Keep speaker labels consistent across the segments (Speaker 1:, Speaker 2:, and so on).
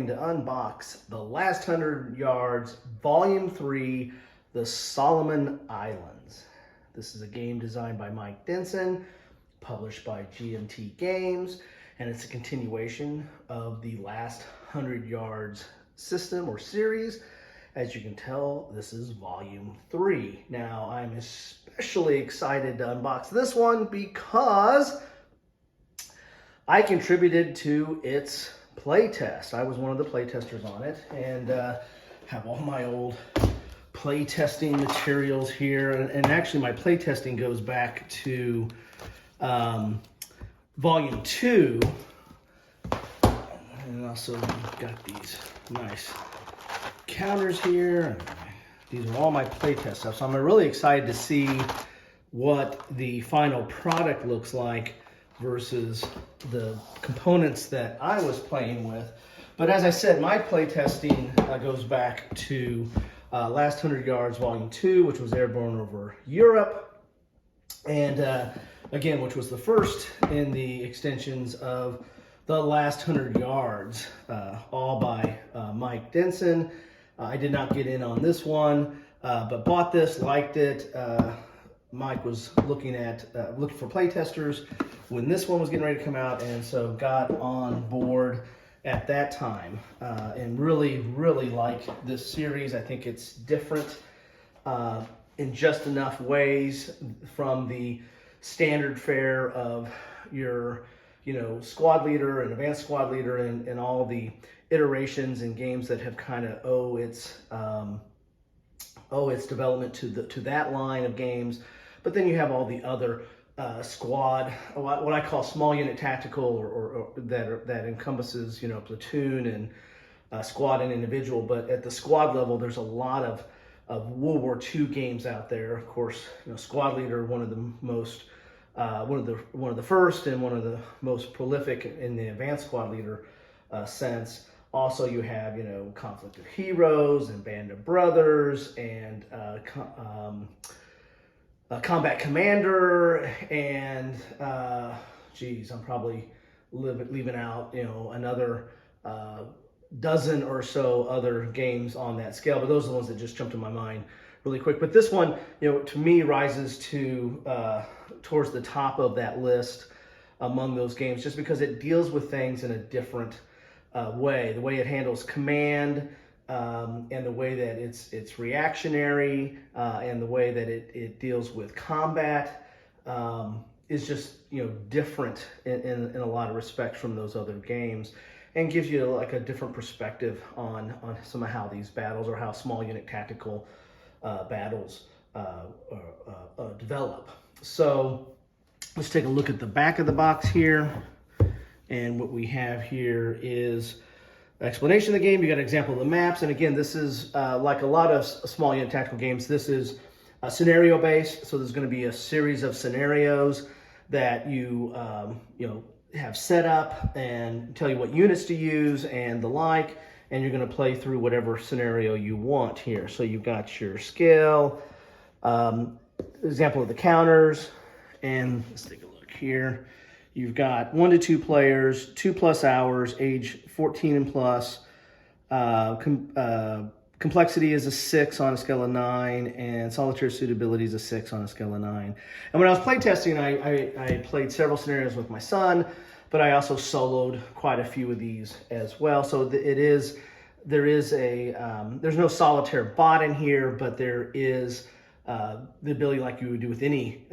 Speaker 1: to unbox The Last 100 Yards, Volume 3, The Solomon Islands. This is a game designed by Mike Denson, published by GMT Games, and it's a continuation of the Last 100 Yards system or series. As you can tell, this is Volume 3. Now, I'm especially excited to unbox this one because I contributed to its playtest. I was one of the playtesters on it, and have all my old playtesting materials here. And actually, my playtesting goes back to Volume 2. And also got these nice counters here. These are all my playtest stuff. So I'm really excited to see what the final product looks like versus the components that I was playing with. But as I said, my playtesting goes back to Last 100 Yards Volume 2, which was airborne over Europe. And again, which was the first in the extensions of The Last 100 Yards, all by Mike Denson. I did not get in on this one, but bought this, liked it. Mike was looking for playtesters when this one was getting ready to come out, and so got on board at that time. And really like this series. I think it's different in just enough ways from the standard fare of your squad leader and advanced squad leader and all the iterations and games that have kind of owe its development to that line of games. But then you have all the other squad, what I call small unit tactical, or that encompasses platoon and squad and individual. But at the squad level, there's a lot of World War II games out there. Of course, squad leader, one of the most one of the first and one of the most prolific in the advanced squad leader sense. Also, you have Conflict of Heroes and Band of Brothers and Combat Commander, and I'm probably leaving out another dozen or so other games on that scale, but those are the ones that just jumped in my mind really quick. But this one, to me, rises to towards the top of that list among those games, just because it deals with things in a different way. The way it handles command, and the way that it's reactionary, and the way that it deals with combat is just different in a lot of respects from those other games, and gives you like a different perspective on some of how these battles, or how small unit tactical battles develop. So let's take a look at the back of the box here, and what we have here is explanation of the game. You got an example of the maps, and again, this is like a lot of small unit tactical games. This is scenario based, so there's going to be a series of scenarios that you have set up and tell you what units to use and the like, and you're going to play through whatever scenario you want here. So you've got your skill, example of the counters, and let's take a look here. You've got 1 to 2 players, 2+ hours, age 14 and plus. Complexity is a 6 on a scale of 9, and solitaire suitability is a 6 on a scale of 9. And when I was playtesting, I played several scenarios with my son, but I also soloed quite a few of these as well. So there's no solitaire bot in here, but there is the ability, like you would do with any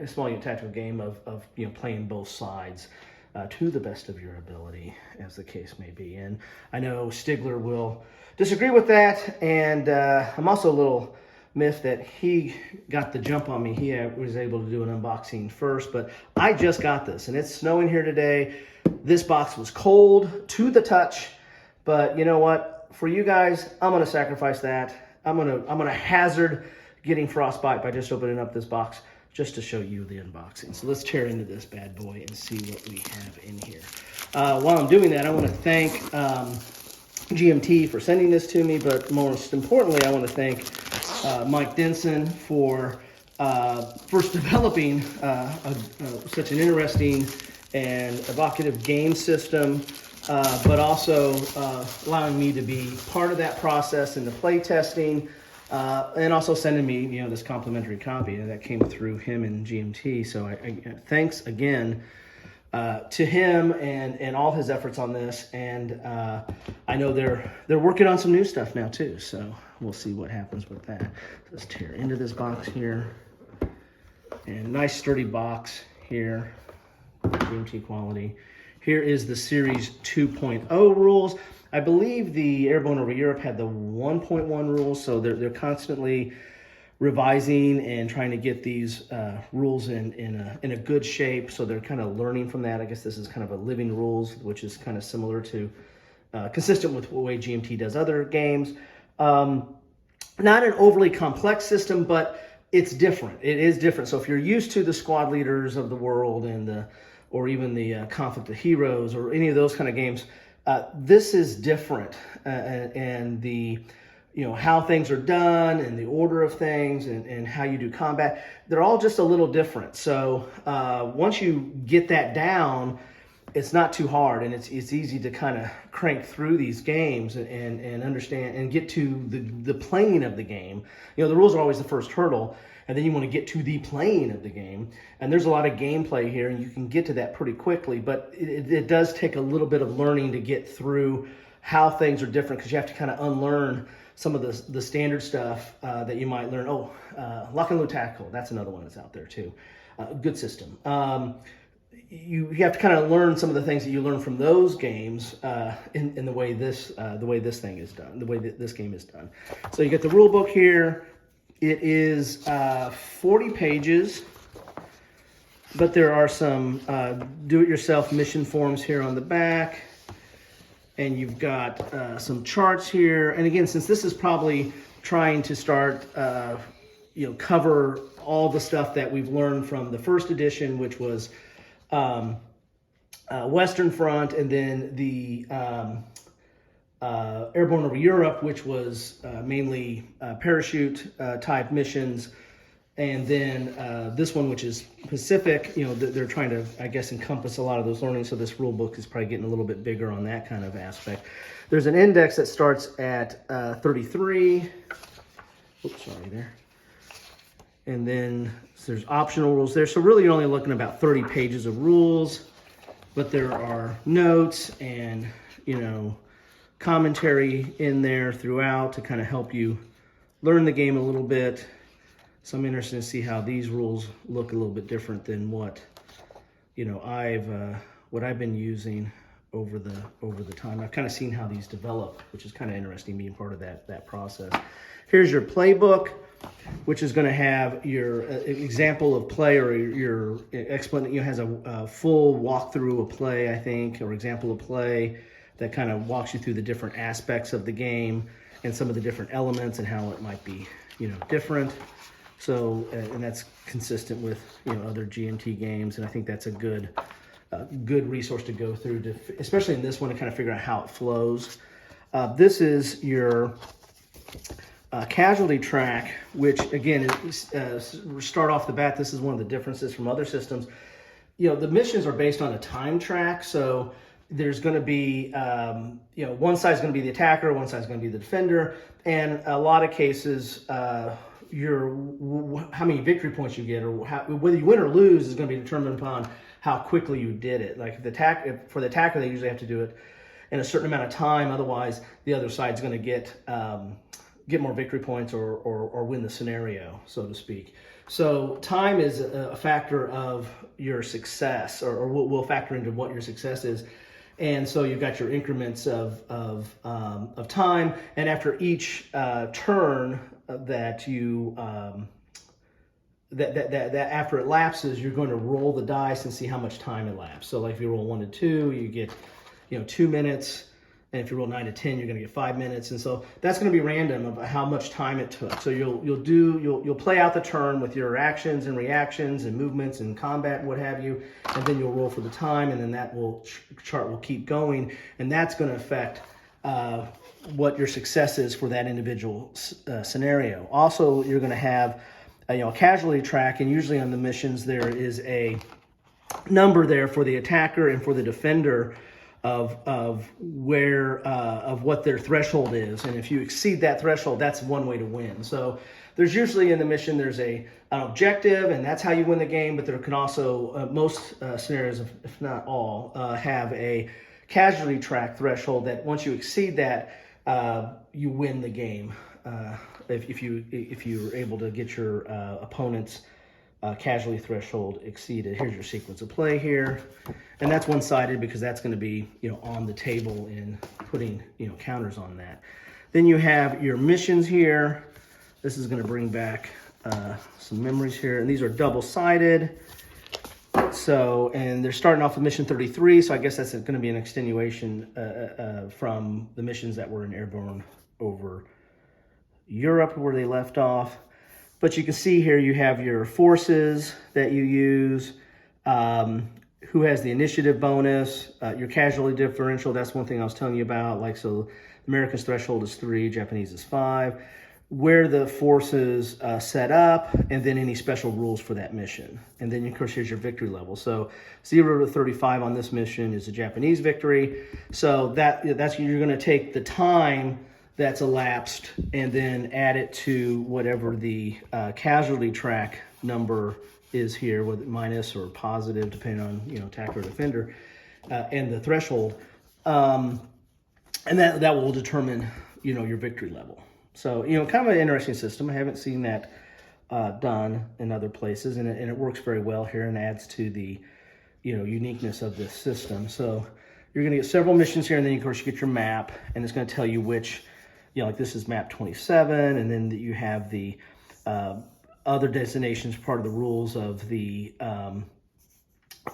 Speaker 1: small unit tactical game, of playing both sides to the best of your ability, as the case may be. And I know Stigler will disagree with that, and I'm also a little miffed that he got the jump on me. He was able to do an unboxing first, but I just got this, and it's snowing here today. This box was cold to the touch, but you know what? For you guys, I'm going to sacrifice that. I'm gonna hazard getting frostbite by just opening up this box just to show you the unboxing. So let's tear into this bad boy and see what we have in here. While I'm doing that, I want to thank GMT for sending this to me, but most importantly, I want to thank Mike Denson for first developing such an interesting and evocative game system but also allowing me to be part of that process in the play testing, and also sending me, this complimentary copy that came through him and GMT. So I thanks again to him and all his efforts on this. And I know they're working on some new stuff now too. So we'll see what happens with that. Let's tear into this box here. And nice sturdy box here, GMT quality. Here is the Series 2.0 rules. I believe the Airborne over Europe had the 1.1 rules, so they're constantly revising and trying to get these rules in a good shape. So they're kind of learning from that. I guess this is kind of a living rules, which is kind of similar to, consistent with the way GMT does other games. Not an overly complex system, but it's different. It is different. So if you're used to the squad leaders of the world or even the Conflict of Heroes or any of those kind of games, this is different. And the how things are done and the order of things and how you do combat, they're all just a little different. So once you get that down, it's not too hard, and it's easy to kind of crank through these games and understand and get to the playing of the game. The rules are always the first hurdle, and then you want to get to the playing of the game. And there's a lot of gameplay here, and you can get to that pretty quickly, but it does take a little bit of learning to get through how things are different, because you have to kind of unlearn some of the standard stuff that you might learn. Lock and Load Tactical, that's another one that's out there too. Good system. You have to kind of learn some of the things that you learn from those games in the way this thing is done, the way that this game is done. So you get the rule book here. It is 40 pages, but there are some do-it-yourself mission forms here on the back, and you've got some charts here. And again, since this is probably trying to start, cover all the stuff that we've learned from the first edition, which was Western Front, and then the Airborne over Europe, which was mainly parachute type missions, and then this one, which is Pacific. They're trying to, I guess, encompass a lot of those learnings. So this rule book is probably getting a little bit bigger on that kind of aspect. There's an index that starts at 33. Oops, sorry there. And then there's optional rules there. So really you're only looking at about 30 pages of rules, but there are notes and, commentary in there throughout to kind of help you learn the game a little bit. So I'm interested to see how these rules look a little bit different than what, what I've been using over the time. I've kind of seen how these develop, which is kind of interesting being part of that process. Here's your playbook, which is going to have your example of play, or your explanation. Has a full walkthrough of play, I think, or example of play that kind of walks you through the different aspects of the game and some of the different elements and how it might be, different. So, and that's consistent with other GMT games, and I think that's a good resource to go through, especially in this one, to kind of figure out how it flows. This is your casualty track, which again, start off the bat, this is one of the differences from other systems. The missions are based on a time track, so there's going to be, one side's going to be the attacker, one side's going to be the defender, and a lot of cases, how many victory points you get, or whether you win or lose, is going to be determined upon how quickly you did it. Like for the attacker, they usually have to do it in a certain amount of time. Otherwise, the other side's going to get more victory points or win the scenario, so to speak. So time is a factor of your success, or will factor into what your success is. And so you've got your increments of time, and after each turn that you that after it lapses, you're going to roll the dice and see how much time elapsed. So like if you roll 1 to 2, you get 2 minutes. And if you roll 9 to 10, you're going to get 5 minutes, and so that's going to be random of how much time it took. So you'll play out the turn with your actions and reactions and movements and combat and what have you, and then you'll roll for the time, and then that chart will keep going, and that's going to affect what your success is for that individual scenario. Also, you're going to have a casualty track, and usually on the missions there is a number there for the attacker and for the defender. of where of what their threshold is, and if you exceed that threshold, that's one way to win. So there's usually in the mission there's an objective, and that's how you win the game. But there can also most scenarios, if not all, have a casualty track threshold that once you exceed that, you win the game. If you're able to get your opponent's casualty threshold exceeded. Here's your sequence of play here, and that's one-sided because that's going to be on the table and putting counters on that. Then you have your missions here. This is going to bring back some memories here, and these are double-sided. So, and they're starting off with mission 33, so I guess that's going to be an extenuation from the missions that were in Airborne over Europe where they left off. But you can see here you have your forces that you use, who has the initiative bonus, your casualty differential. That's one thing I was telling you about. Like, so America's threshold is 3, Japanese is 5. Where the forces set up, and then any special rules for that mission. And then, of course, here's your victory level. So 0 to 35 on this mission is a Japanese victory. So that's you're going to take the time that's elapsed and then add it to whatever the casualty track number is here, with minus or positive, depending on attacker or defender, and the threshold, and that will determine your victory level. So kind of an interesting system. I haven't seen that done in other places, and it works very well here and adds to the uniqueness of this system. So you're going to get several missions here, and then of course you get your map, and it's going to tell you which. Like this is map 27, and then you have the other destinations, part of the rules of the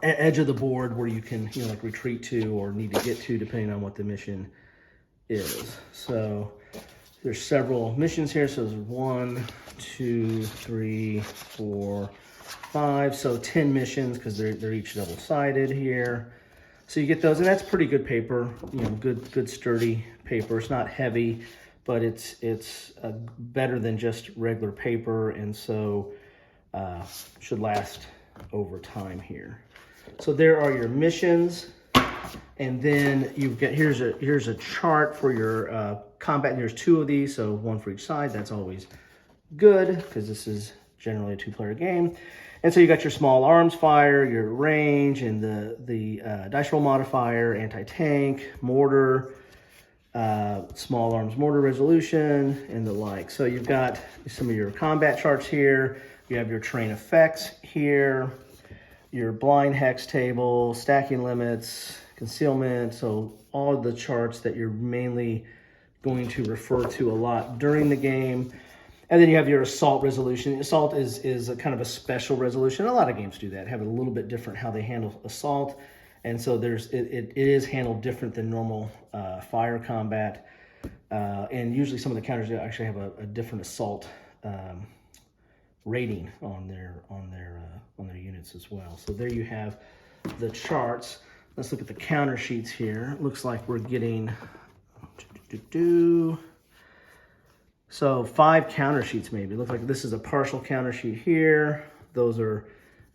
Speaker 1: edge of the board where you can like retreat to or need to get to depending on what the mission is. So there's several missions here. So there's 1, 2, 3, 4, 5. So 10 missions because they're each double-sided here. So you get those, and that's pretty good paper. Good sturdy paper. It's not heavy, but it's better than just regular paper, and so should last over time here. So there are your missions, and then you've got here's a chart for your combat. And there's 2 of these, so 1 for each side. That's always good because this is generally a 2-player game. And so you got your small arms fire, your range, and the dice roll modifier, anti-tank, mortar, small arms mortar resolution, and the like. So you've got some of your combat charts here. You have your terrain effects here, your blind hex table, stacking limits, concealment. So all of the charts that you're mainly going to refer to a lot during the game. And then you have your assault resolution. Assault is a kind of a special resolution. A lot of games do that, have a little bit different how they handle assault. And so it is handled different than normal fire combat, and usually some of the counters actually have a different assault rating on their units as well. So there you have the charts. Let's look at the counter sheets here. Looks like we're getting so 5 counter sheets maybe. It looks like this is a partial counter sheet here. Those are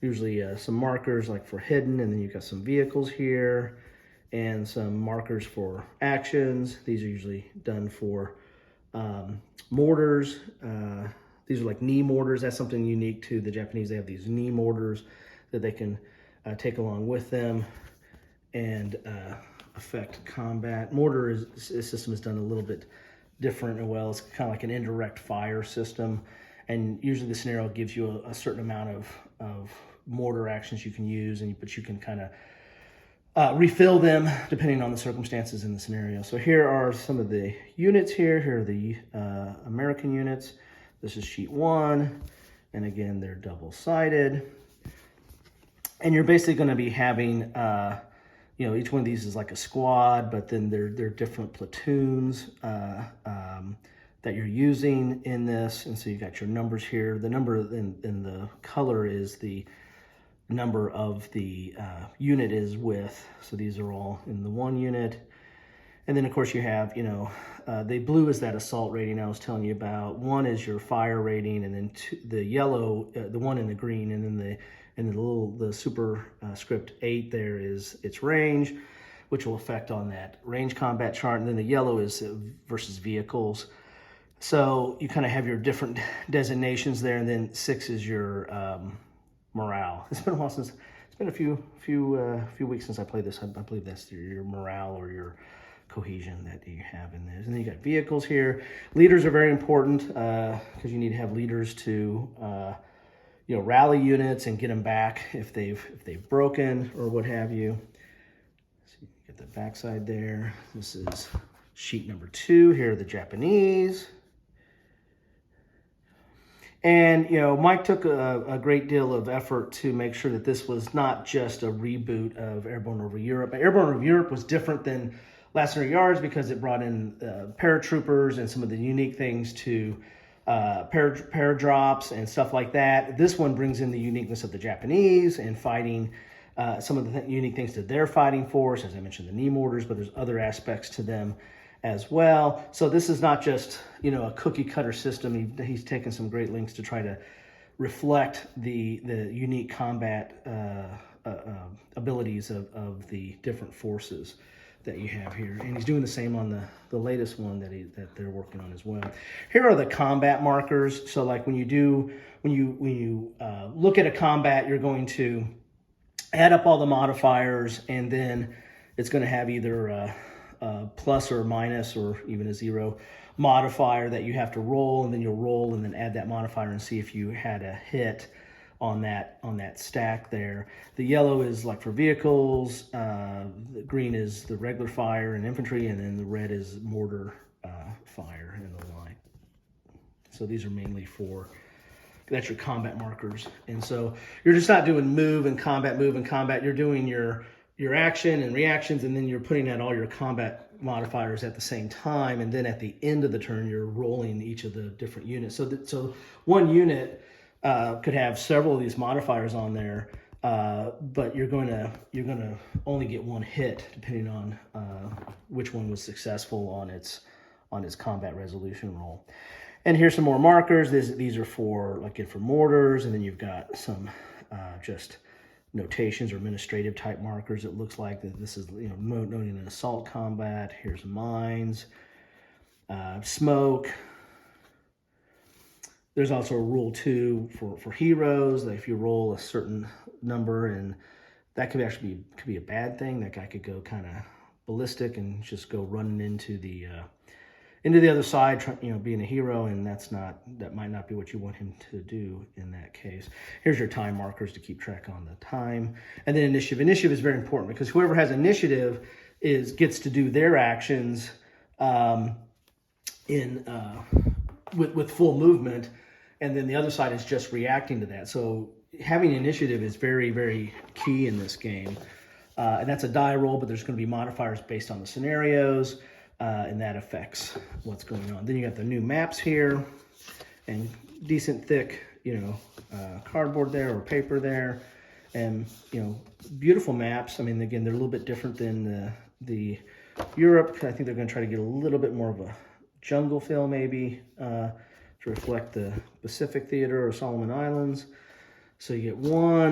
Speaker 1: usually some markers like for hidden, and then you've got some vehicles here and some markers for actions. These are usually done for mortars. These are like knee mortars. That's something unique to the Japanese. They have these knee mortars that they can take along with them and affect combat. Mortar system is done a little bit different as well. It's kind of like an indirect fire system, and usually the scenario gives you a certain amount of mortar actions you can use, but you can kind of refill them depending on the circumstances in the scenario. So here are some of the units here. Here are the American units. This is sheet 1, and again, they're double-sided. And you're basically going to be having, each one of these is like a squad, but then they're different platoons that you're using in this. And so you got your numbers here. The number in the color is the number of the unit is with. So these are all in the 1 unit. And then of course you have, the blue is that assault rating I was telling you about. 1 is your fire rating, and then the yellow, the 1 in the green, and then the superscript 8 there is its range. which will affect on that range combat chart. And then the yellow is versus vehicles. So you kind of have your different designations there, and then 6 is your morale. It's been a while since, it's been a few weeks since I played this. I believe that's your morale or your cohesion that you have in this. And then you got vehicles here. Leaders are very important because you need to have leaders to rally units and get them back if they've broken or what have you. So you get the backside there. This is sheet number 2. Here are the Japanese. And, Mike took a great deal of effort to make sure that this was not just a reboot of Airborne Over Europe. Airborne Over Europe was different than Last 100 Yards because it brought in paratroopers and some of the unique things to paradrops and stuff like that. This one brings in the uniqueness of the Japanese and fighting some of the unique things to their fighting force. As I mentioned, the knee mortars, but there's other aspects to them as well. So this is not just, a cookie cutter system. He's taken some great links to try to reflect the unique combat abilities of the different forces that you have here. And he's doing the same on the latest one that they're working on as well. Here are the combat markers. So like when you look at a combat, you're going to add up all the modifiers, and then it's going to have either a plus or minus or even a 0 modifier that you have to roll, and then you'll roll and then add that modifier and see if you had a hit on that stack there. The yellow is like for vehicles, the green is the regular fire and infantry, and then the red is mortar fire and the like. So these are mainly that's your combat markers. And so you're just not doing move and combat. You're doing your action and reactions, and then you're putting out all your combat modifiers at the same time. And then at the end of the turn, you're rolling each of the different units. So one unit could have several of these modifiers on there, but you're going to only get one hit depending on which one was successful on its combat resolution roll. And here's some more markers. These are for mortars, and then you've got some just notations or administrative type markers. It looks like that this is noting an assault combat. Here's mines, smoke. There's also a rule 2 for heroes. That if you roll a certain number, and that could be a bad thing. That guy could go kind of ballistic and just go running into the other side, being a hero, and that might not be what you want him to do in that case. Here's your time markers to keep track on the time. And then initiative. Initiative is very important because whoever has initiative gets to do their actions with full movement, and then the other side is just reacting to that. So having initiative is very, very key in this game. And that's a die roll, but there's going to be modifiers based on the scenarios. And that affects what's going on. Then you got the new maps here, and decent thick, cardboard there or paper there, and beautiful maps. I mean, again, they're a little bit different than the Europe. I think they're going to try to get a little bit more of a jungle feel, maybe, to reflect the Pacific Theater or Solomon Islands. So you get how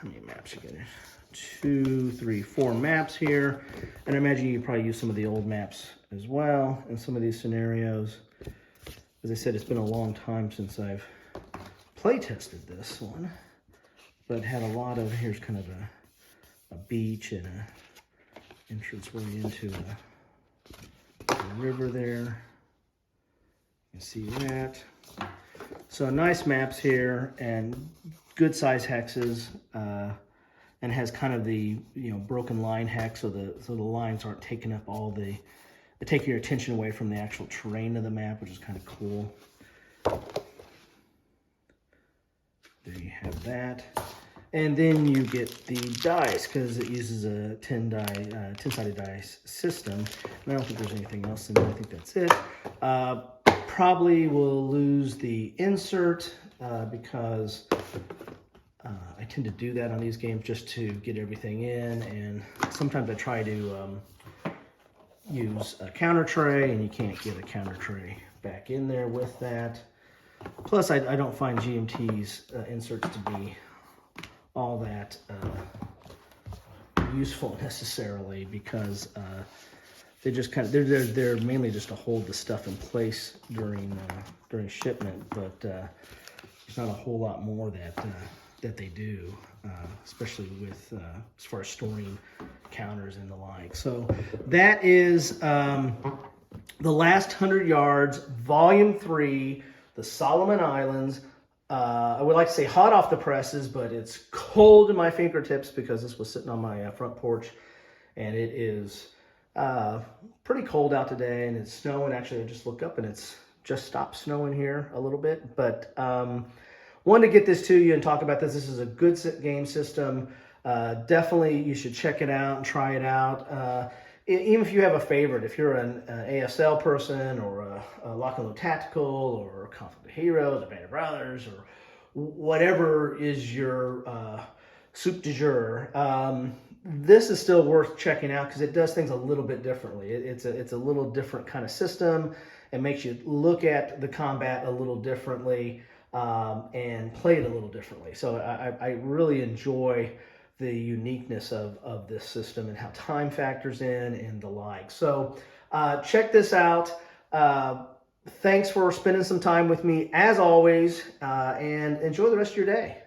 Speaker 1: many maps you get? 2, 3, 4 maps here, and I imagine you probably use some of the old maps as well in some of these scenarios. As I said, it's been a long time since I've play tested this one, but had a lot of, here's kind of a beach and a entranceway into a river there. You can see that. So nice maps here and good size hexes. And has kind of the broken line hex, so the lines aren't taking up they take your attention away from the actual terrain of the map, which is kind of cool. There you have that, and then you get the dice because it uses a 10-sided dice system. And I don't think there's anything else in there. I think that's it. Probably will lose the insert because. I tend to do that on these games just to get everything in, and sometimes I try to use a counter tray, and you can't get a counter tray back in there with that. Plus, I don't find GMT's inserts to be all that useful necessarily, because they just kind of they're mainly just to hold the stuff in place during shipment, but there's not a whole lot more that they do, especially with as far as storing counters and the like. So that is The Last 100 Yards, Volume 3, the Solomon Islands. I would like to say hot off the presses, but it's cold in my fingertips because this was sitting on my front porch, and it is pretty cold out today, and it's snowing. Actually, I just looked up and it's just stopped snowing here a little bit, but wanted to get this to you and talk about this. This is a good game system. Definitely you should check it out and try it out. Even if you have a favorite, if you're an ASL person, or a Lock and Load Tactical, or Conflict of Heroes, or Band of Brothers, or whatever is your soup du jour, this is still worth checking out because it does things a little bit differently. It's a little different kind of system. It makes you look at the combat a little differently and play it a little differently. So I really enjoy the uniqueness of this system and how time factors in and the like. So check this out. Thanks for spending some time with me as always, and enjoy the rest of your day.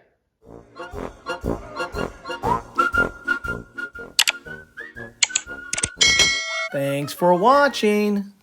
Speaker 1: Thanks for watching.